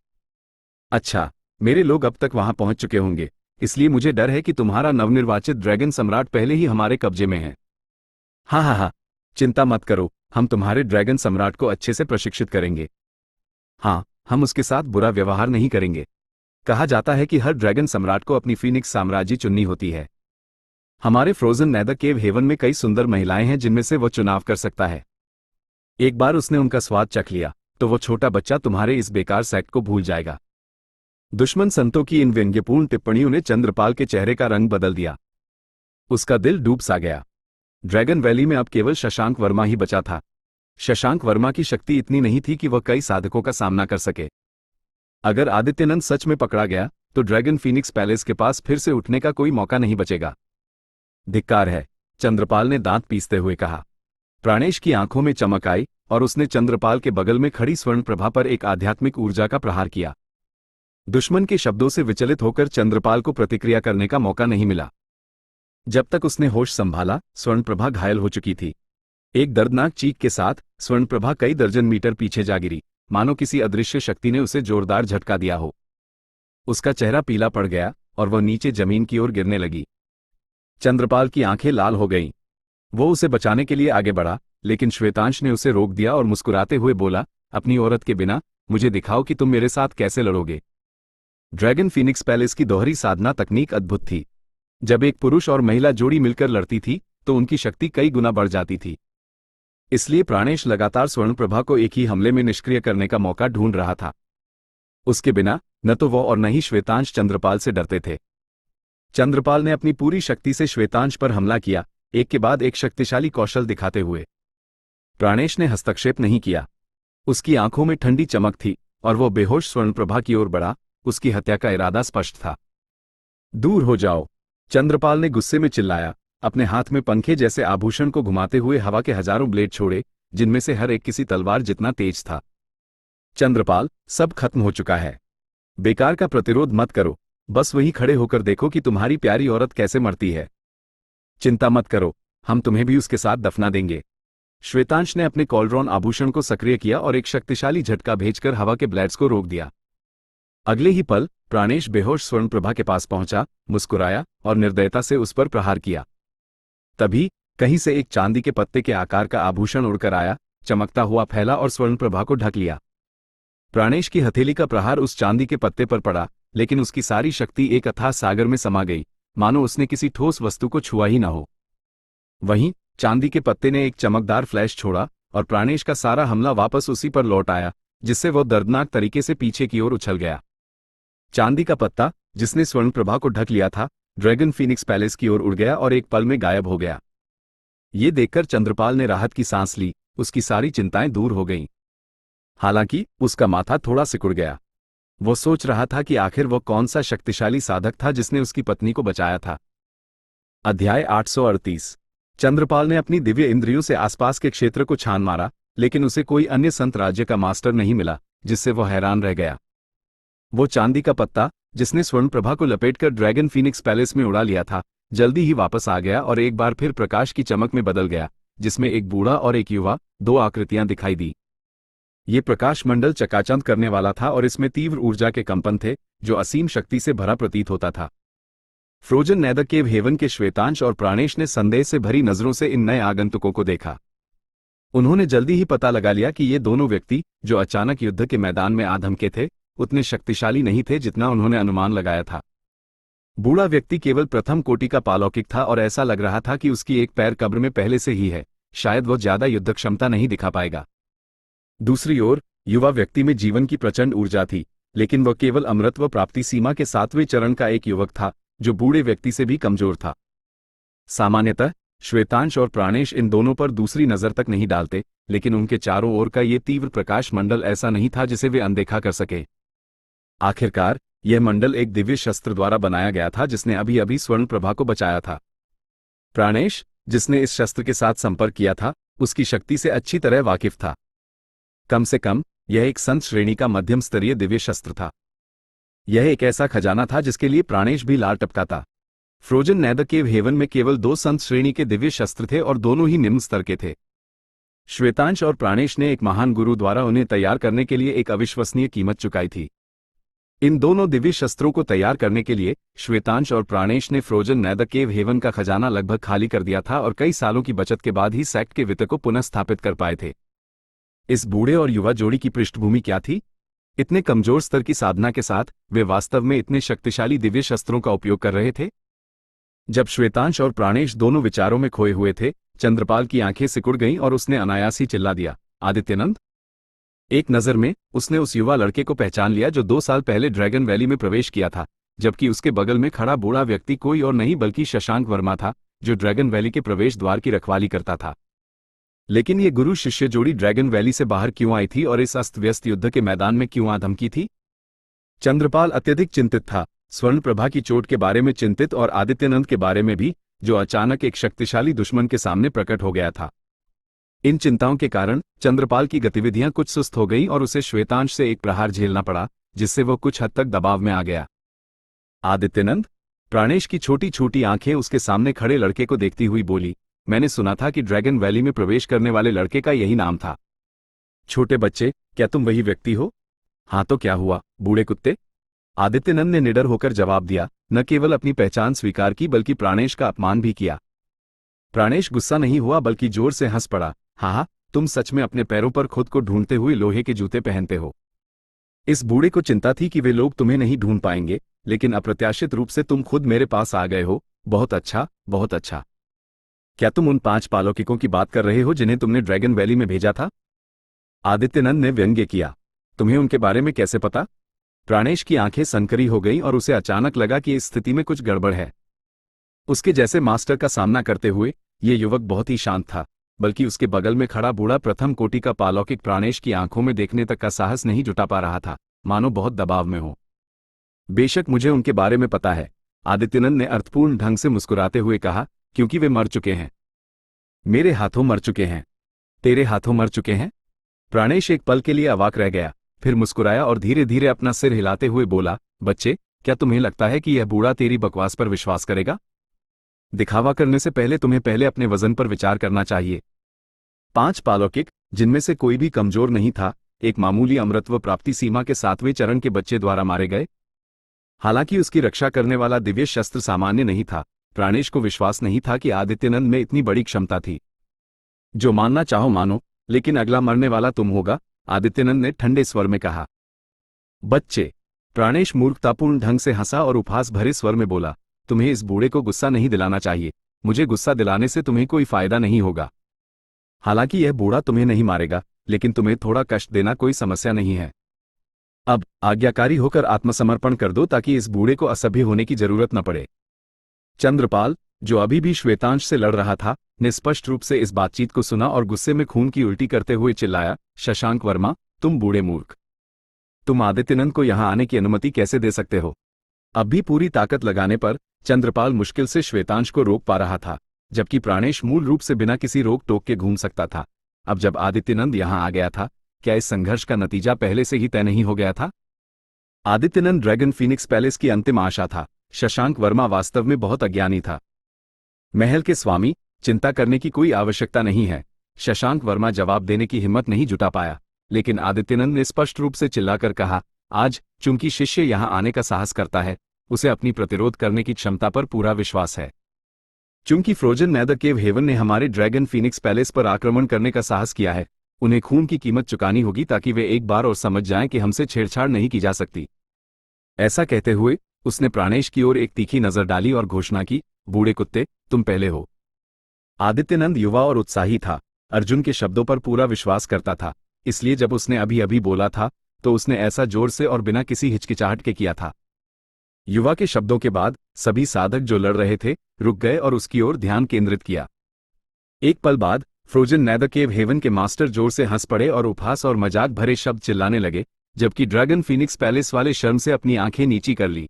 अच्छा, मेरे लोग अब तक वहां पहुंच चुके होंगे, इसलिए मुझे डर है कि तुम्हारा नवनिर्वाचित ड्रैगन सम्राट पहले ही हमारे कब्जे में है। हाँ हाँ हाँ, चिंता मत करो, हम तुम्हारे ड्रैगन सम्राट को अच्छे से प्रशिक्षित करेंगे। हाँ, हम उसके साथ बुरा व्यवहार नहीं करेंगे। कहा जाता है कि हर ड्रैगन सम्राट को अपनी फीनिक्स साम्राज्य चुननी होती है। हमारे फ्रोजन नेदर केव हेवन में कई सुंदर महिलाएं हैं जिनमें से वो चुनाव कर सकता है। एक बार उसने उनका स्वाद चख लिया तो वो छोटा बच्चा तुम्हारे इस बेकार सेक्ट को भूल जाएगा। दुश्मन संतों की इन व्यंग्यपूर्ण टिप्पणियों ने चंद्रपाल के चेहरे का रंग बदल दिया। उसका दिल डूब सा गया। ड्रैगन वैली में अब केवल शशांक वर्मा ही बचा था। शशांक वर्मा की शक्ति इतनी नहीं थी कि वह कई साधकों का सामना कर सके। अगर आदित्यनंद सच में पकड़ा गया तो ड्रैगन फीनिक्स पैलेस के पास फिर से उठने का कोई मौका नहीं बचेगा। धिक्कार है, चंद्रपाल ने दांत पीसते हुए कहा। प्राणेश की आंखों में चमक आई और उसने चंद्रपाल के बगल में खड़ी स्वर्ण प्रभा पर एक आध्यात्मिक ऊर्जा का प्रहार किया। दुश्मन के शब्दों से विचलित होकर चंद्रपाल को प्रतिक्रिया करने का मौका नहीं मिला। जब तक उसने होश संभाला, स्वर्णप्रभा घायल हो चुकी थी। एक दर्दनाक चीख के साथ स्वर्णप्रभा कई दर्जन मीटर पीछे जा गिरी, मानो किसी अदृश्य शक्ति ने उसे जोरदार झटका दिया हो। उसका चेहरा पीला पड़ गया और वह नीचे जमीन की ओर गिरने लगी। चंद्रपाल की आंखें लाल हो गईं। वो उसे बचाने के लिए आगे बढ़ा, लेकिन श्वेतांश ने उसे रोक दिया और मुस्कुराते हुए बोला, अपनी औरत के बिना मुझे दिखाओ कि तुम मेरे साथ कैसे लड़ोगे। ड्रैगन फीनिक्स पैलेस की दोहरी साधना तकनीक अद्भुत थी। जब एक पुरुष और महिला जोड़ी मिलकर लड़ती थी तो उनकी शक्ति कई गुना बढ़ जाती थी। इसलिए प्राणेश लगातार स्वर्णप्रभा को एक ही हमले में निष्क्रिय करने का मौका ढूंढ रहा था। उसके बिना न तो वो और न ही श्वेतांश चंद्रपाल से डरते थे। चंद्रपाल ने अपनी पूरी शक्ति से श्वेतांश पर हमला किया, एक के बाद एक शक्तिशाली कौशल दिखाते हुए। प्राणेश ने हस्तक्षेप नहीं किया। उसकी आंखों में ठंडी चमक थी और वो बेहोश स्वर्णप्रभा की ओर बढ़ा। उसकी हत्या का इरादा स्पष्ट था। दूर हो जाओ, चंद्रपाल ने गुस्से में चिल्लाया, अपने हाथ में पंखे जैसे आभूषण को घुमाते हुए हवा के हजारों ब्लेड छोड़े, जिनमें से हर एक किसी तलवार जितना तेज था। चंद्रपाल, सब खत्म हो चुका है। बेकार का प्रतिरोध मत करो, बस वहीं खड़े होकर देखो कि तुम्हारी प्यारी औरत कैसे मरती है। चिंता मत करो, हम तुम्हें भी उसके साथ दफना देंगे। श्वेतांश ने अपने कॉलरॉन आभूषण को सक्रिय किया और एक शक्तिशाली झटका भेजकर हवा के ब्लेड्स को रोक दिया। अगले ही पल प्राणेश बेहोश स्वर्णप्रभा के पास पहुंचा, मुस्कुराया और निर्दयता से उस पर प्रहार किया। तभी कहीं से एक चांदी के पत्ते के आकार का आभूषण उड़कर आया, चमकता हुआ फैला और स्वर्णप्रभा को ढक लिया। प्राणेश की हथेली का प्रहार उस चांदी के पत्ते पर पड़ा, लेकिन उसकी सारी शक्ति एक अथाह सागर में समा गई, मानो उसने किसी ठोस वस्तु को छुआ ही न हो। वहीं चांदी के पत्ते ने एक चमकदार फ्लैश छोड़ा और प्राणेश का सारा हमला वापस उसी पर लौट आया, जिससे वह दर्दनाक तरीके से पीछे की ओर उछल गया। चांदी का पत्ता, जिसने स्वर्णप्रभा को ढक लिया था, ड्रैगन फीनिक्स पैलेस की ओर उड़ गया और एक पल में गायब हो गया। ये देखकर चंद्रपाल ने राहत की सांस ली, उसकी सारी चिंताएं दूर हो गईं। हालांकि उसका माथा थोड़ा सिकुड़ गया। वो सोच रहा था कि आखिर वो कौन सा शक्तिशाली साधक था जिसने उसकी पत्नी को बचाया था। अध्याय 838। चंद्रपाल ने अपनी दिव्य इंद्रियों से आसपास के क्षेत्र को छान मारा, लेकिन उसे कोई अन्य संत राज्य का मास्टर नहीं मिला, जिससे वह हैरान रह गया। वो चांदी का पत्ता, जिसने स्वर्णप्रभा को लपेटकर ड्रैगन फीनिक्स पैलेस में उड़ा लिया था, जल्दी ही वापस आ गया और एक बार फिर प्रकाश की चमक में बदल गया, जिसमें एक बूढ़ा और एक युवा, दो आकृतियां दिखाई दी। ये प्रकाश मंडल चकाचौंध करने वाला था और इसमें तीव्र ऊर्जा के कंपन थे, जो असीम शक्ति से भरा प्रतीत होता था। फ्रोजन नेदर केव हेवन के श्वेतांश और प्राणेश ने संदेह से भरी नजरों से इन नए आगंतुकों को देखा। उन्होंने जल्दी ही पता लगा लिया कि ये दोनों व्यक्ति, जो अचानक युद्ध के मैदान में आ धमके थे, उतने शक्तिशाली नहीं थे जितना उन्होंने अनुमान लगाया था। बूढ़ा व्यक्ति केवल प्रथम कोटि का पालौकिक था और ऐसा लग रहा था कि उसकी एक पैर कब्र में पहले से ही है, शायद वह ज्यादा युद्ध क्षमता नहीं दिखा पाएगा। दूसरी ओर युवा व्यक्ति में जीवन की प्रचंड ऊर्जा थी, लेकिन वह केवल अमृतत्व प्राप्ति सीमा के 7वें चरण का एक युवक था, जो बूढ़े व्यक्ति से भी कमजोर था। सामान्यतः श्वेतांश और प्राणेश इन दोनों पर दूसरी नजर तक नहीं डालते, लेकिन उनके चारों ओर का ये तीव्र प्रकाश मंडल ऐसा नहीं था जिसे वे अनदेखा कर सके। आखिरकार यह मंडल एक दिव्य शस्त्र द्वारा बनाया गया था, जिसने अभी अभी स्वर्णप्रभा को बचाया था। प्राणेश, जिसने इस शस्त्र के साथ संपर्क किया था, उसकी शक्ति से अच्छी तरह वाकिफ था। कम से कम यह एक संत श्रेणी का मध्यम स्तरीय दिव्य शस्त्र था। यह एक ऐसा खजाना था जिसके लिए प्राणेश भी लाल टपकाता। फ्रोजन नेदर केव हेवन में केवल 2 संत श्रेणी के दिव्य शस्त्र थे और दोनों ही निम्न स्तर के थे। श्वेतांश और प्राणेश ने एक महान गुरु द्वारा उन्हें तैयार करने के लिए एक अविश्वसनीय कीमत चुकाई थी। इन दोनों दिव्य शस्त्रों को तैयार करने के लिए श्वेतांश और प्राणेश ने फ्रोजन नेदर केव हेवन का खजाना लगभग खाली कर दिया था और कई सालों की बचत के बाद ही सेक्ट के वित्त को पुनः स्थापित कर पाए थे। इस बूढ़े और युवा जोड़ी की पृष्ठभूमि क्या थी? इतने कमजोर स्तर की साधना के साथ वे वास्तव में इतने शक्तिशाली दिव्य शस्त्रों का उपयोग कर रहे थे? जब श्वेतांश और प्राणेश दोनों विचारों में खोए हुए थे, चंद्रपाल की आंखें सिकुड़ गईं और उसने अनायास ही चिल्ला दिया, आदित्यनंद। एक नजर में उसने उस युवा लड़के को पहचान लिया जो 2 साल पहले ड्रैगन वैली में प्रवेश किया था, जबकि उसके बगल में खड़ा बूढ़ा व्यक्ति कोई और नहीं बल्कि शशांक वर्मा था, जो ड्रैगन वैली के प्रवेश द्वार की रखवाली करता था। लेकिन ये गुरु शिष्य जोड़ी ड्रैगन वैली से बाहर क्यों आई थी और इस अस्त व्यस्त युद्ध के मैदान में क्यों आ धमकी थी? चंद्रपाल अत्यधिक चिंतित था, स्वर्णप्रभा की चोट के बारे में चिंतित और आदित्यनंद के बारे में भी, जो अचानक एक शक्तिशाली दुश्मन के सामने प्रकट हो गया था। इन चिंताओं के कारण चंद्रपाल की गतिविधियां कुछ सुस्त हो गईं और उसे श्वेतांश से एक प्रहार झेलना पड़ा, जिससे वह कुछ हद तक दबाव में आ गया। आदित्यनंद। प्राणेश की छोटी छोटी आंखें उसके सामने खड़े लड़के को देखती हुई बोली, मैंने सुना था कि ड्रैगन वैली में प्रवेश करने वाले लड़के का यही नाम था। छोटे बच्चे, क्या तुम वही व्यक्ति हो? हाँ तो क्या हुआ, बूढ़े कुत्ते? आदित्यनंद ने निडर होकर जवाब दिया, न केवल अपनी पहचान स्वीकार की बल्कि प्राणेश का अपमान भी किया। प्राणेश गुस्सा नहीं हुआ बल्कि जोर से हंस पड़ा, हाँ, तुम सच में अपने पैरों पर खुद को ढूंढते हुए लोहे के जूते पहनते हो। इस बूढ़े को चिंता थी कि वे लोग तुम्हें नहीं ढूंढ पाएंगे, लेकिन अप्रत्याशित रूप से तुम खुद मेरे पास आ गए हो। बहुत अच्छा, बहुत अच्छा। क्या तुम उन 5 पालौकिकों की बात कर रहे हो जिन्हें तुमने ड्रैगन वैली में भेजा था? आदित्यनंद ने व्यंग्य किया, तुम्हें उनके बारे में कैसे पता? प्राणेश की आंखें सनकरी हो गईं और उसे अचानक लगा कि इस स्थिति में कुछ गड़बड़ है। उसके जैसे मास्टर का सामना करते हुए ये युवक बहुत ही शांत था, बल्कि उसके बगल में खड़ा बूढ़ा प्रथम कोटि का पालौकिक प्राणेश की आंखों में देखने तक का साहस नहीं जुटा पा रहा था, मानो बहुत दबाव में हो। बेशक मुझे उनके बारे में पता है, आदित्यनंद ने अर्थपूर्ण ढंग से मुस्कुराते हुए कहा, क्योंकि वे मर चुके हैं। मेरे हाथों मर चुके हैं? तेरे हाथों मर चुके हैं? प्राणेश एक पल के लिए अवाक रह गया, फिर मुस्कुराया और धीरे धीरे अपना सिर हिलाते हुए बोला, बच्चे, क्या तुम्हें लगता है कि यह बूढ़ा तेरी बकवास पर विश्वास करेगा? दिखावा करने से पहले तुम्हें पहले अपने वजन पर विचार करना चाहिए। 5 पालौकिक, जिनमें से कोई भी कमजोर नहीं था, एक मामूली अमरत्व प्राप्ति सीमा के 7वें चरण के बच्चे द्वारा मारे गए। हालांकि उसकी रक्षा करने वाला दिव्य शस्त्र सामान्य नहीं था, प्राणेश को विश्वास नहीं था कि आदित्यनंद में इतनी बड़ी क्षमता थी। जो मानना चाहो मानो, लेकिन अगला मरने वाला तुम होगा, आदित्यनंद ने ठंडे स्वर में कहा। बच्चे। प्राणेश मूर्खतापूर्ण ढंग से हंसा और उपहास भरे स्वर में बोला, तुम्हें इस बूढ़े को गुस्सा नहीं दिलाना चाहिए। मुझे गुस्सा दिलाने से तुम्हें कोई फायदा नहीं होगा। हालांकि यह बूढ़ा तुम्हें नहीं मारेगा, लेकिन तुम्हें थोड़ा कष्ट देना कोई समस्या नहीं है। अब आज्ञाकारी होकर आत्मसमर्पण कर दो ताकि इस बूढ़े को असभ्य होने की जरूरत न पड़े। चंद्रपाल, जो अभी भी श्वेतांश से लड़ रहा था, ने स्पष्ट रूप से इस बातचीत को सुना और गुस्से में खून की उल्टी करते हुए चिल्लाया, शशांक वर्मा, तुम बूढ़े मूर्ख! तुम आदित्यनंद को यहां आने की अनुमति कैसे दे सकते हो? अब भी पूरी ताकत लगाने पर चंद्रपाल मुश्किल से श्वेतांश को रोक पा रहा था, जबकि प्राणेश मूल रूप से बिना किसी रोक टोक के घूम सकता था। अब जब आदित्यनंद यहां आ गया था, क्या इस संघर्ष का नतीजा पहले से ही तय नहीं हो गया था? आदित्यनंद ड्रैगन फीनिक्स पैलेस की अंतिम आशा था। शशांक वर्मा वास्तव में बहुत अज्ञानी था। महल के स्वामी, चिंता करने की कोई आवश्यकता नहीं है। शशांक वर्मा जवाब देने की हिम्मत नहीं जुटा पाया, लेकिन आदित्यनंद ने स्पष्ट रूप से चिल्लाकर कहा, आज चूंकि शिष्य यहां आने का साहस करता है, उसे अपनी प्रतिरोध करने की क्षमता पर पूरा विश्वास है। चूंकि फ्रोजन नेदर केव हेवन ने हमारे ड्रैगन फीनिक्स पैलेस पर आक्रमण करने का साहस किया है, उन्हें खून की कीमत चुकानी होगी ताकि वे एक बार और समझ जाएं कि हमसे छेड़छाड़ नहीं की जा सकती। ऐसा कहते हुए उसने प्राणेश की ओर एक तीखी नजर डाली और घोषणा की, बूढ़े कुत्ते, तुम पहले हो। आदित्यनंद युवा और उत्साही था, अर्जुन के शब्दों पर पूरा विश्वास करता था, इसलिए जब उसने अभी अभी बोला था तो उसने ऐसा जोर से और बिना किसी हिचकिचाहट के किया था। युवा के शब्दों के बाद सभी साधक जो लड़ रहे थे रुक गए और उसकी ओर ध्यान केंद्रित किया। एक पल बाद फ्रोजन नेदर केव हेवन के मास्टर जोर से हंस पड़े और उपहास और मजाक भरे शब्द चिल्लाने लगे, जबकि ड्रैगन फीनिक्स पैलेस वाले शर्म से अपनी आंखें नीची कर ली।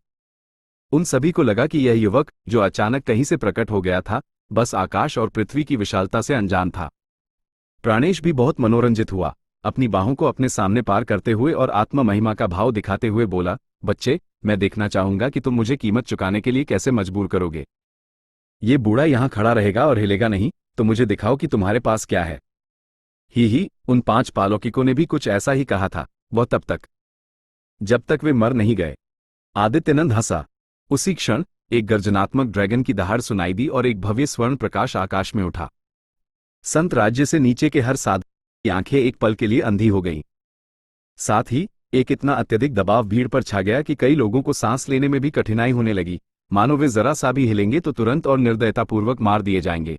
उन सभी को लगा कि यह युवक जो अचानक कहीं से प्रकट हो गया था, बस आकाश और पृथ्वी की विशालता से अनजान था। प्राणेश भी बहुत मनोरंजित हुआ, अपनी बाहों को अपने सामने पार करते हुए और आत्मा महिमा का भाव दिखाते हुए बोला, बच्चे, मैं देखना चाहूंगा कि तुम मुझे कीमत चुकाने के लिए कैसे मजबूर करोगे। ये बूढ़ा यहां खड़ा रहेगा और हिलेगा नहीं, तो मुझे दिखाओ कि तुम्हारे पास क्या है। ही, उन 5 पालौकिकों ने भी कुछ ऐसा ही कहा था, वह तब तक जब तक वे मर नहीं गए। आदित्यनंद हंसा। उसी क्षण एक गर्जनात्मक ड्रैगन की दहाड़ सुनाई दी और एक भव्य स्वर्ण प्रकाश आकाश में उठा। संत राज्य से नीचे के हर साधु की आंखें एक पल के लिए अंधी हो गईं। साथ ही एक इतना अत्यधिक दबाव भीड़ पर छा गया कि कई लोगों को सांस लेने में भी कठिनाई होने लगी, मानो वे जरा सा भी हिलेंगे तो तुरंत और निर्दयतापूर्वक मार दिए जाएंगे।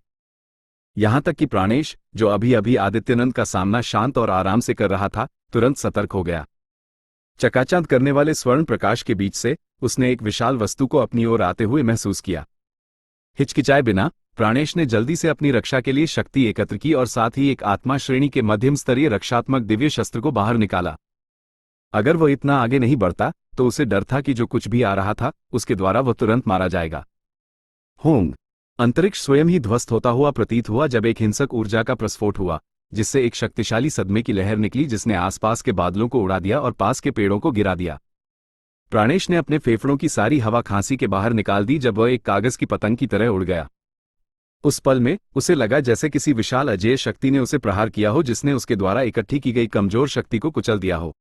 यहां तक कि प्राणेश, जो अभी अभी आदित्यनंद का सामना शांत और आराम से कर रहा था, तुरंत सतर्क हो गया। चकाचौंध करने वाले स्वर्ण प्रकाश के बीच से उसने एक विशाल वस्तु को अपनी ओर आते हुए महसूस किया। हिचकिचाए बिना प्राणेश ने जल्दी से अपनी रक्षा के लिए शक्ति एकत्र की और साथ ही एक आत्मा श्रेणी के मध्यम स्तरीय रक्षात्मक दिव्य शस्त्र को बाहर निकाला। अगर वह इतना आगे नहीं बढ़ता तो उसे डर था कि जो कुछ भी आ रहा था उसके द्वारा वह तुरंत मारा जाएगा। होंग। अंतरिक्ष स्वयं ही ध्वस्त होता हुआ प्रतीत हुआ जब एक हिंसक ऊर्जा का प्रस्फोट हुआ, जिससे एक शक्तिशाली सदमे की लहर निकली जिसने आसपास के बादलों को उड़ा दिया और पास के पेड़ों को गिरा दिया। प्राणेश ने अपने फेफड़ों की सारी हवा खांसी के बाहर निकाल दी जब वह एक कागज की पतंग की तरह उड़ गया। उस पल में उसे लगा जैसे किसी विशाल अजेय शक्ति ने उसे प्रहार किया हो, जिसने उसके द्वारा इकट्ठी की गई कमजोर शक्ति को कुचल दिया हो।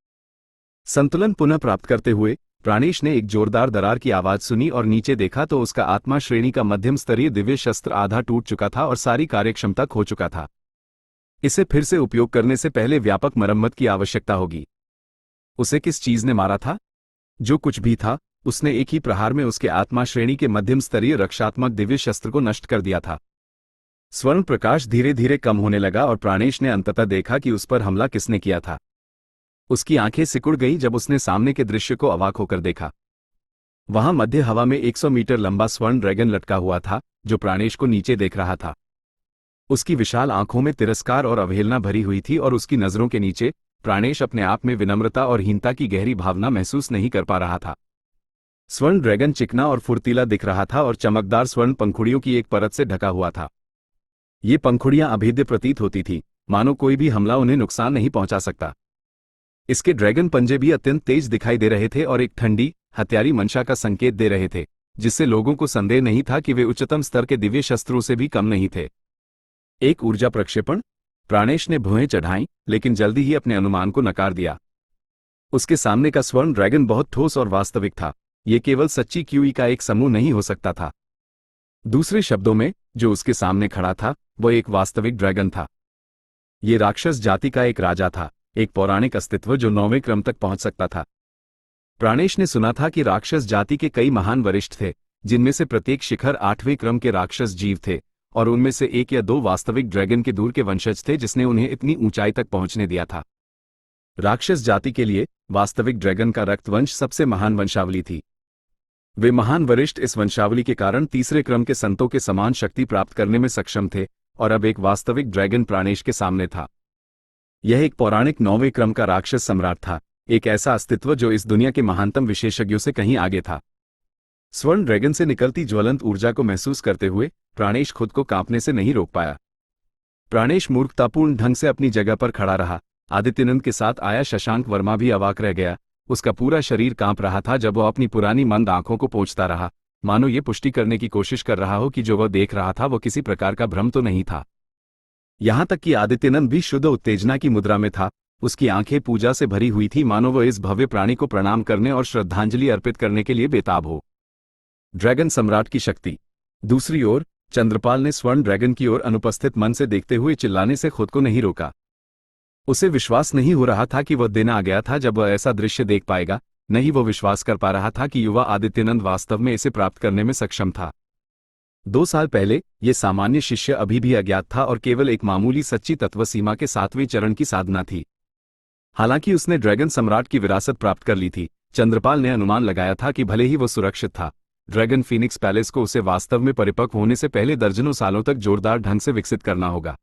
संतुलन पुनः प्राप्त करते हुए प्राणेश ने एक जोरदार दरार की आवाज सुनी और नीचे देखा तो उसका आत्मा श्रेणी का मध्यम स्तरीय दिव्य शस्त्र आधा टूट चुका था और सारी कार्यक्षमता खो चुका था। इसे फिर से उपयोग करने से पहले व्यापक मरम्मत की आवश्यकता होगी। उसे किस चीज ने मारा था? जो कुछ भी था, उसने एक ही प्रहार में उसके आत्मा श्रेणी के मध्यम स्तरीय रक्षात्मक दिव्य शस्त्र को नष्ट कर दिया था। स्वर्ण प्रकाश धीरे धीरे कम होने लगा और प्राणेश ने अंततः देखा कि उस पर हमला किसने किया था। उसकी आंखें सिकुड़ गईं जब उसने सामने के दृश्य को अवाक होकर देखा। वहां मध्य हवा में 100 मीटर लंबा स्वर्ण ड्रैगन लटका हुआ था, जो प्राणेश को नीचे देख रहा था। उसकी विशाल आंखों में तिरस्कार और अवहेलना भरी हुई थी और उसकी नजरों के नीचे प्राणेश अपने आप में विनम्रता और हीनता की गहरी भावना महसूस नहीं कर पा रहा था। स्वर्ण ड्रैगन चिकना और फुर्तीला दिख रहा था और चमकदार स्वर्ण पंखुड़ियों की एक परत से ढका हुआ था। ये पंखुड़ियां अभेद्य प्रतीत होती थी, मानो कोई भी हमला उन्हें नुकसान नहीं पहुंचा सकता। इसके ड्रैगन पंजे भी अत्यंत तेज दिखाई दे रहे थे और एक ठंडी, हत्यारी मंशा का संकेत दे रहे थे, जिससे लोगों को संदेह नहीं था कि वे उच्चतम स्तर के दिव्य शस्त्रों से भी कम नहीं थे। एक ऊर्जा प्रक्षेपण? प्राणेश ने भुएं चढ़ाईं, लेकिन जल्दी ही अपने अनुमान को नकार दिया। उसके सामने का स्वर्ण ड्रैगन बहुत ठोस और वास्तविक था। यह केवल सच्ची क्यूई का एक समूह नहीं हो सकता था। दूसरे शब्दों में, जो उसके सामने खड़ा था वह एक वास्तविक ड्रैगन था। ये राक्षस जाति का एक राजा था, एक पौराणिक अस्तित्व जो 9वें क्रम तक पहुंच सकता था। प्राणेश ने सुना था कि राक्षस जाति के कई महान वरिष्ठ थे, जिनमें से प्रत्येक शिखर 8वें क्रम के राक्षस जीव थे, और उनमें से 1 या 2 वास्तविक ड्रैगन के दूर के वंशज थे जिसने उन्हें इतनी ऊंचाई तक पहुंचने दिया था। राक्षस जाति के लिए वास्तविक ड्रैगन का रक्तवंश सबसे महान वंशावली थी। वे महान वरिष्ठ इस वंशावली के कारण तीसरे क्रम के संतों के समान शक्ति प्राप्त करने में सक्षम थे, और अब एक वास्तविक ड्रैगन प्राणेश के सामने था। यह एक पौराणिक 9वें क्रम का राक्षस सम्राट था, एक ऐसा अस्तित्व जो इस दुनिया के महानतम विशेषज्ञों से कहीं आगे था। स्वर्ण ड्रैगन से निकलती ज्वलंत ऊर्जा को महसूस करते हुए प्राणेश खुद को कांपने से नहीं रोक पाया। प्राणेश मूर्खतापूर्ण ढंग से अपनी जगह पर खड़ा रहा। आदित्यनंद के साथ आया शशांक वर्मा भी अवाक रह गया। उसका पूरा शरीर कांप रहा था जब वह अपनी पुरानी मंद आंखों को पोंछता रहा, मानो ये पुष्टि करने की कोशिश कर रहा हो कि जो वह देख रहा था वो किसी प्रकार का भ्रम तो नहीं था। यहां तक कि आदित्यनंद भी शुद्ध उत्तेजना की मुद्रा में था। उसकी आंखें पूजा से भरी हुई थी, मानो वह इस भव्य प्राणी को प्रणाम करने और श्रद्धांजलि अर्पित करने के लिए बेताब हो। ड्रैगन सम्राट की शक्ति। दूसरी ओर चंद्रपाल ने स्वर्ण ड्रैगन की ओर अनुपस्थित मन से देखते हुए चिल्लाने से खुद को नहीं रोका। उसे विश्वास नहीं हो रहा था कि वह दिन आ गया था जब वह ऐसा दृश्य देख पाएगा। नहीं, वो विश्वास कर पा रहा था कि युवा आदित्यनंद वास्तव में इसे प्राप्त करने में सक्षम था। 2 साल पहले ये सामान्य शिष्य अभी भी अज्ञात था और केवल एक मामूली सच्ची तत्व सीमा के 7वें चरण की साधना थी। हालांकि उसने ड्रैगन सम्राट की विरासत प्राप्त कर ली थी, चंद्रपाल ने अनुमान लगाया था कि भले ही वो सुरक्षित था, ड्रैगन फीनिक्स पैलेस को उसे वास्तव में परिपक्व होने से पहले दर्जनों सालों तक जोरदार ढंग से विकसित करना होगा।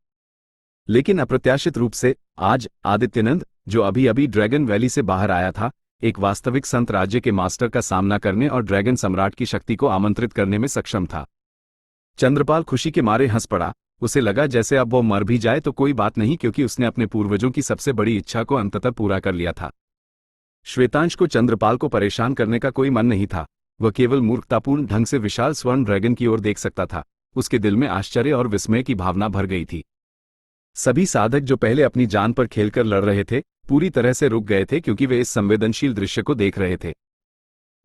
लेकिन अप्रत्याशित रूप से आज आदित्यनंद, जो अभी अभी ड्रैगन वैली से बाहर आया था, एक वास्तविक संत राज्य के मास्टर का सामना करने और ड्रैगन सम्राट की शक्ति को आमंत्रित करने में सक्षम था। चंद्रपाल खुशी के मारे हंस पड़ा। उसे लगा जैसे अब वो मर भी जाए तो कोई बात नहीं, क्योंकि उसने अपने पूर्वजों की सबसे बड़ी इच्छा को अंततः पूरा कर लिया था। श्वेतांश को चंद्रपाल को परेशान करने का कोई मन नहीं था। वह केवल मूर्खतापूर्ण ढंग से विशाल स्वर्ण ड्रैगन की ओर देख सकता था। उसके दिल में आश्चर्य और विस्मय की भावना भर गई थी। सभी साधक जो पहले अपनी जान पर खेलकर लड़ रहे थे, पूरी तरह से रुक गए थे, क्योंकि वे इस संवेदनशील दृश्य को देख रहे थे।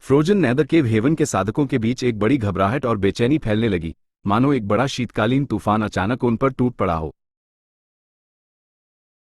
फ्रोजन नेदर केव हेवन के साधकों के बीच एक बड़ी घबराहट और बेचैनी फैलने लगी, मानो एक बड़ा शीतकालीन तूफान अचानक उन पर टूट पड़ा हो।